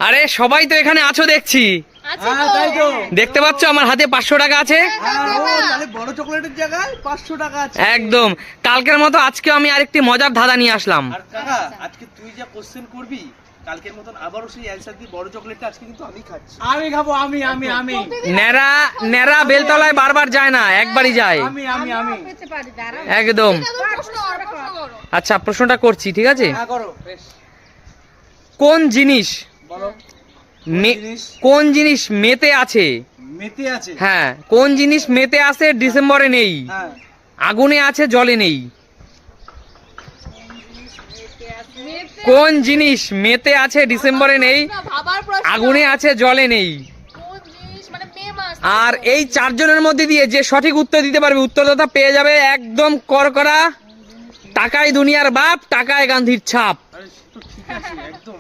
আরে সবাই তো এখানে আছো দেখছি। দেখতে পাচ্ছ আমার হাতে 500 টাকা আছে। বড় চকলেটের জায়গায় 500 টাকা আছে। একদম কালকের মতো আজকে আমি আরেকটি মজার ধাঁধা নিয়ে আসলাম। আর কাকা আজকে তুই যা কোশ্চেন করবি কালকের মতন আবারও সেই অ্যানসার দিয়ে বড় চকলেটটা আজকে কিন্তু আমি খাচ্ছি। আমি খাবো, আমি নেরা নেরা বেলতলায় বারবার যায় না, একবারই যায়। একদম। আচ্ছা প্রশ্নটা করছি, ঠিক আছে? হ্যাঁ করো বেশ। কোন জিনিস বলো। কোন জিনিস মেতে আছে? মেতে আছে? হ্যাঁ, কোন জিনিস মেতে আছে ডিসেম্বরে নেই, হ্যাঁ। আগুনে আছে জলে নেই? কোন জিনিস মেতে আছে ডিসেম্বরে নেই, আগুনে আছে জলে নেই? আর এই 4 জনের মধ্যে দিয়ে যে সঠিক উত্তর দিতে পারবে উত্তরদাতা পেয়ে যাবে একদম করকরা টাকায় দুনিয়ার বাপ, টাকায় গান্ধীর ছাপ। আরে তো ঠিক আছে একদম।